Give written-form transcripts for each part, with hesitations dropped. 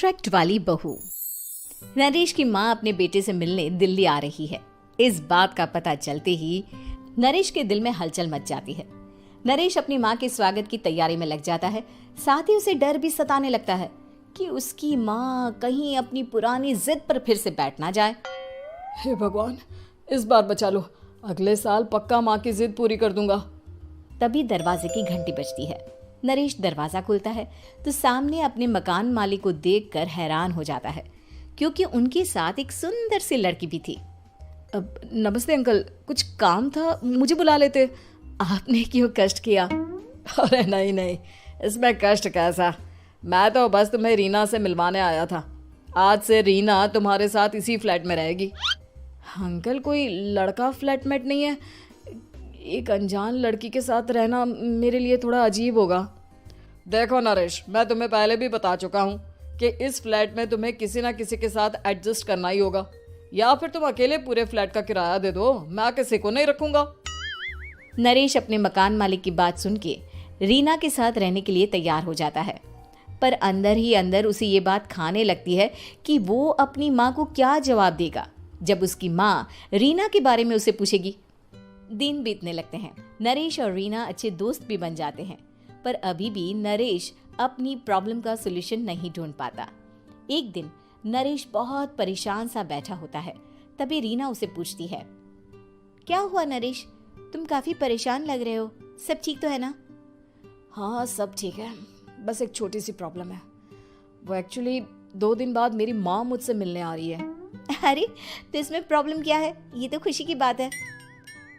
Contract वाली बहू। नरेश की माँ अपने बेटे से मिलने दिल्ली आ रही है। इस बात का पता चलते ही नरेश के दिल में हलचल मच जाती है। नरेश अपनी माँ के स्वागत की तैयारी में लग जाता है। साथ ही उसे डर भी सताने लगता है कि उसकी माँ कहीं अपनी पुरानी जिद पर फिर से बैठ ना जाए। हे भगवान, इस बार बचा लो, अगले साल पक्का माँ की जिद पूरी कर दूंगा। तभी दरवाजे की घंटी बजती है। नरेश दरवाजा खोलता है तो सामने अपने मकान मालिक को देखकर हैरान हो जाता है, क्योंकि उनके साथ एक सुंदर सी लड़की भी थी। अब नमस्ते अंकल, कुछ काम था, मुझे बुला लेते। आपने क्यों कष्ट किया? अरे नहीं नहीं, इसमें कष्ट कैसा, मैं तो बस तुम्हें रीना से मिलवाने आया था। आज से रीना तुम्हारे साथ इसी फ्लैट में रहेगी। अंकल, कोई लड़का फ्लैटमेट नहीं है? एक अनजान लड़की के साथ रहना मेरे लिए थोड़ा अजीब होगा। देखो नरेश, मैं तुम्हें पहले भी बता चुका हूँ कि इस फ्लैट में तुम्हें किसी ना किसी के साथ एडजस्ट करना ही होगा, या फिर तुम अकेले पूरे फ्लैट का किराया दे दो, मैं किसी को नहीं रखूंगा। नरेश अपने मकान मालिक की बात सुन के रीना के साथ रहने के लिए तैयार हो जाता है, पर अंदर ही अंदर उसे ये बात खाने लगती है कि वो अपनी माँ को क्या जवाब देगा जब उसकी माँ रीना के बारे में उसे पूछेगी। दिन बीतने लगते हैं। नरेश और रीना अच्छे दोस्त भी बन जाते हैं, पर अभी भी नरेश अपनी प्रॉब्लम का सॉल्यूशन नहीं ढूंढ पाता। एक दिन नरेश बहुत परेशान सा बैठा होता है। तभी रीना उसे पूछती है, क्या हुआ नरेश, तुम काफी परेशान लग रहे हो, सब ठीक तो है ना? हाँ सब ठीक है, बस एक छोटी सी प्रॉब्लम है। वो एक्चुअली 2 दिन बाद मेरी माँ मुझसे मिलने आ रही है। अरे तो इसमें प्रॉब्लम क्या है, ये तो खुशी की बात है।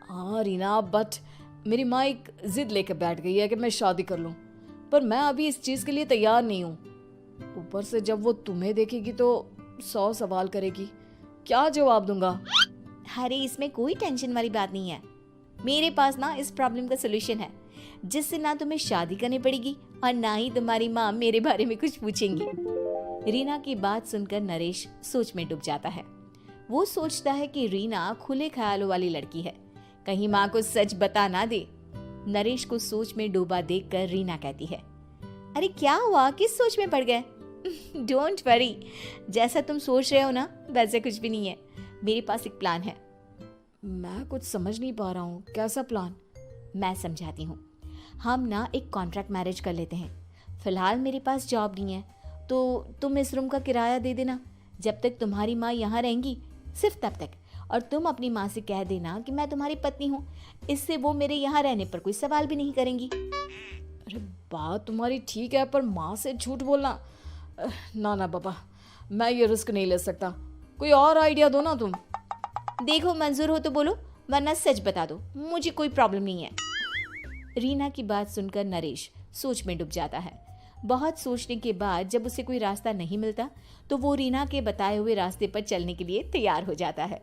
हाँ रीना, बट मेरी माँ एक जिद लेकर बैठ गई है कि मैं शादी कर लूँ, पर मैं अभी इस चीज़ के लिए तैयार नहीं हूँ। ऊपर से जब वो तुम्हें देखेगी तो 100 सवाल करेगी, क्या जवाब दूंगा? अरे इसमें कोई टेंशन वाली बात नहीं है, मेरे पास ना इस प्रॉब्लम का सलूशन है, जिससे ना तुम्हें शादी करनी पड़ेगी और ना ही तुम्हारी माँ मेरे बारे में कुछ पूछेंगी। रीना की बात सुनकर नरेश सोच में डूब जाता है। वो सोचता है कि रीना खुले ख्यालों वाली लड़की है, कहीं माँ को सच बता ना दे। नरेश को सोच में डूबा देखकर रीना कहती है, अरे क्या हुआ, किस सोच में पड़ गए? डोंट वरी, जैसा तुम सोच रहे हो ना वैसे कुछ भी नहीं है, मेरे पास एक प्लान है। मैं कुछ समझ नहीं पा रहा हूँ, कैसा प्लान? मैं समझाती हूँ। हम ना एक कॉन्ट्रैक्ट मैरिज कर लेते हैं। फिलहाल मेरे पास जॉब नहीं है, तो तुम इस रूम का किराया दे देना जब तक तुम्हारी माँ यहाँ रहेंगी, सिर्फ तब तक। और तुम अपनी माँ से कह देना कि मैं तुम्हारी पत्नी हूँ, इससे वो मेरे यहाँ रहने पर कोई सवाल भी नहीं करेंगी। अरे बात तुम्हारी ठीक है, पर माँ से झूठ बोलना, ना ना बाबा, मैं ये रिस्क नहीं ले सकता। कोई और आइडिया दो ना तुम। देखो मंजूर हो तो बोलो, वरना सच बता दो, मुझे कोई प्रॉब्लम नहीं है। रीना की बात सुनकर नरेश सोच में डूब जाता है। बहुत सोचने के बाद जब उसे कोई रास्ता नहीं मिलता तो वो रीना के बताए हुए रास्ते पर चलने के लिए तैयार हो जाता है।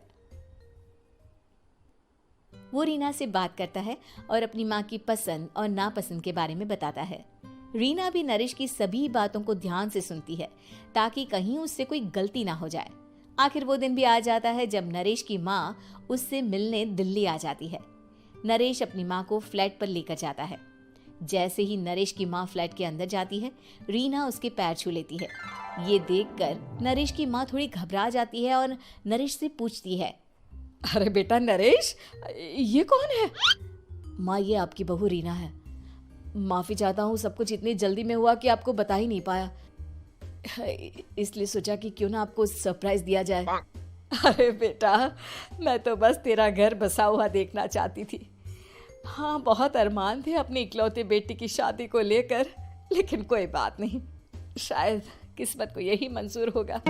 वो रीना से बात करता है और अपनी माँ की पसंद और नापसंद के बारे में बताता है। रीना भी नरेश की सभी बातों को ध्यान से सुनती है ताकि कहीं उससे कोई गलती ना हो जाए। आखिर वो दिन भी आ जाता है जब नरेश की माँ उससे मिलने दिल्ली आ जाती है। नरेश अपनी माँ को फ्लैट पर लेकर जाता है। जैसे ही नरेश की माँ फ्लैट के अंदर जाती है, रीना उसके पैर छू लेती है। ये देखकर नरेश की माँ थोड़ी घबरा जाती है और नरेश से पूछती है, अरे बेटा नरेश, ये कौन है? माँ, ये आपकी बहू रीना है। माफ़ी चाहता हूँ, सब कुछ इतनी जल्दी में हुआ कि आपको बता ही नहीं पाया, इसलिए सोचा कि क्यों ना आपको सरप्राइज दिया जाए। अरे बेटा, मैं तो बस तेरा घर बसा हुआ देखना चाहती थी। हाँ, बहुत अरमान थे अपनी इकलौते बेटी की शादी को लेकर, लेकिन कोई बात नहीं, शायद किस्मत को यही मंजूर होगा।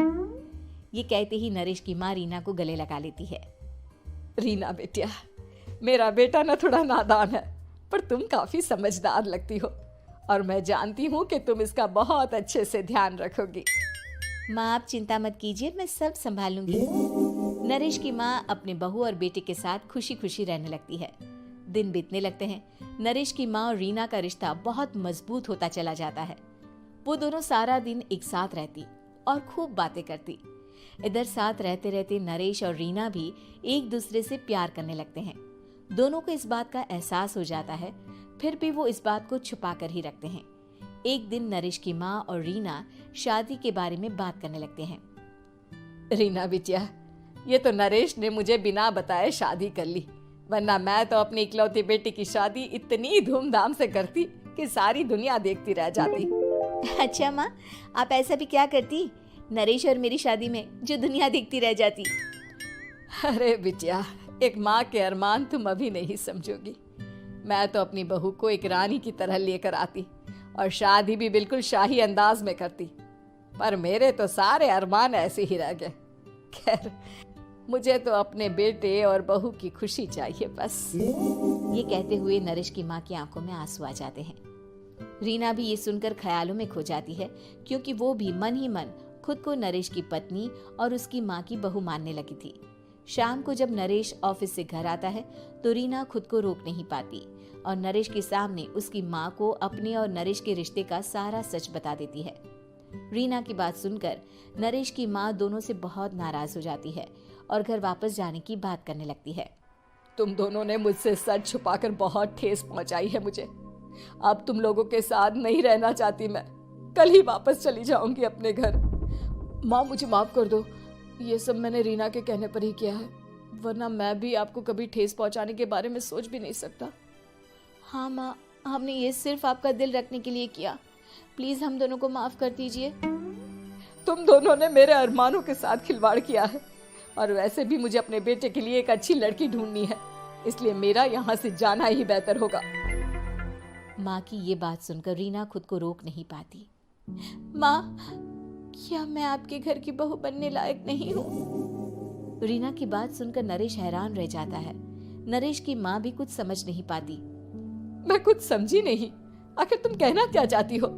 ये कहते ही नरेश की माँ रीना को गले लगा लेती है। रीना बेटिया, मेरा बेटा ना थोड़ा नादान है, पर तुम काफी समझदार लगती हो और मैं जानती हूँ कि तुम इसका बहुत अच्छे से ध्यान रखोगी। माँ आप चिंता मत कीजिए, मैं सब संभाल लूंगी। नरेश की माँ अपने बहू और बेटे के साथ खुशी खुशी रहने लगती है। दिन बीतने लगते हैं। नरेश की माँ और रीना का रिश्ता बहुत मजबूत होता चला जाता है। वो दोनों सारा दिन एक साथ रहती और खूब बातें करती। इधर साथ रहते रहते नरेश और रीना भी एक दूसरे से प्यार करने लगते हैं। दोनों को इस बात का एहसास हो जाता है, फिर भी वो इस बात को छुपा कर ही रखते हैं। एक दिन नरेश की माँ और रीना शादी के बारे में बात करने लगते हैं। रीना बिटिया, ये तो नरेश ने मुझे बिना बताए शादी कर ली, वरना मैं तो अपनी इकलौती बेटी की शादी इतनी धूमधाम से करती कि सारी दुनिया देखती रह जाती। अच्छा माँ, आप ऐसा भी क्या करती नरेश और मेरी शादी में जो दुनिया देखती रह जाती? अरे बिटिया, एक माँ के अरमान तुम अभी नहीं समझोगी। मैं तो अपनी बहू को एक रानी की तरह लेकर आती और शादी भी बिल्कुल शाही अंदाज में करती, पर मेरे तो सारे अरमान ऐसे ही रह गए। खैर, मुझे तो अपने बेटे और बहू की खुशी चाहिए बस। ये कहते हुए नरेश की माँ की आंखों में आंसू आ जाते हैं। रीना भी ये सुनकर ख्यालों में खो जाती है, क्योंकि वो भी मन ही मन खुद को नरेश की पत्नी और उसकी माँ की बहू मानने लगी थी। शाम को जब नरेश ऑफिस से घर आता है तो रीना खुद को रोक नहीं पाती और नरेश के सामने उसकी माँ को अपने और नरेश के रिश्ते का सारा सच बता देती है। रीना की बात सुनकर नरेश की माँ दोनों से बहुत नाराज हो जाती है और घर वापस जाने की बात करने लगती है। तुम दोनों ने मुझसे सच छुपाकर बहुत ठेस पहुंचाई है मुझे। अब तुम लोगों के साथ नहीं रहना चाहती मैं, कल ही वापस चली जाऊंगी अपने घर। माँ, मुझे माफ कर दो, ये सब मैंने रीना के कहने पर ही किया है, वरना मैं भी आपको कभी ठेस पहुंचाने के बारे में सोच भी नहीं सकता। हाँ माँ, हमने ये सिर्फ आपका दिल रखने के लिए किया, प्लीज हम दोनों को माफ कर दीजिए। तुम दोनों ने मेरे अरमानों के साथ खिलवाड़ किया है, और वैसे भी मुझे अपने बेटे के लिए एक अच्छी लड़की ढूंढनी है, इसलिए मेरा यहाँ से जाना ही बेहतर होगा। माँ की ये बात सुनकर रीना खुद को रोक नहीं पाती। माँ, क्या मैं आपके घर की बहू बनने लायक नहीं हूँ? रीना की बात सुनकर नरेश हैरान रह जाता है। नरेश की माँ भी कुछ समझ नहीं पाती। मैं कुछ समझी नहीं, आखिर तुम कहना क्या चाहती हो?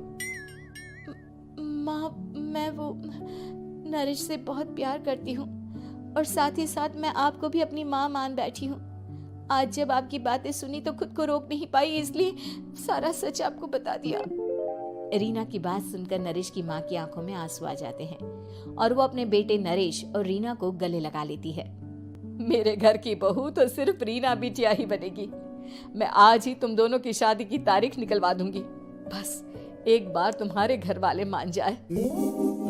माँ, मैं वो नरेश से बहुत प्यार करती हूँ और साथ ही साथ मैं आपको भी अपनी माँ मान बैठी हूँ। आज जब आपकी बातें सुनी तो खुद को रोक नहीं पाई, इसलिए सारा सच आपको बता दिया। रीना की बात सुनकर नरेश की माँ की आंखों में आंसू आ जाते हैं और वो अपने बेटे नरेश और रीना को गले लगा लेती है। मेरे घर की बहू तो सिर्फ रीना बिटिया ही बनेगी। मैं आज ही तुम दोनों की शादी की तारीख निकलवा दूंगी, बस एक बार तुम्हारे घर वाले मान जाए।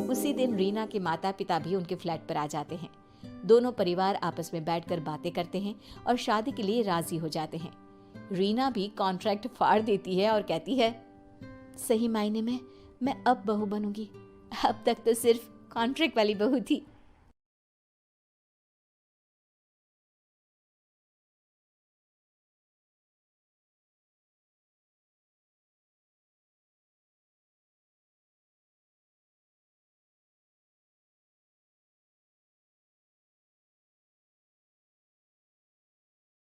उसी दिन रीना के माता पिता भी उनके फ्लैट पर आ जाते हैं। दोनों परिवार आपस में बैठकर बातें करते हैं और शादी के लिए राजी हो जाते हैं। रीना भी कॉन्ट्रैक्ट फाड़ देती है और कहती है, सही मायने में मैं अब बहू बनूंगी, अब तक तो सिर्फ कॉन्ट्रैक्ट वाली बहू थी।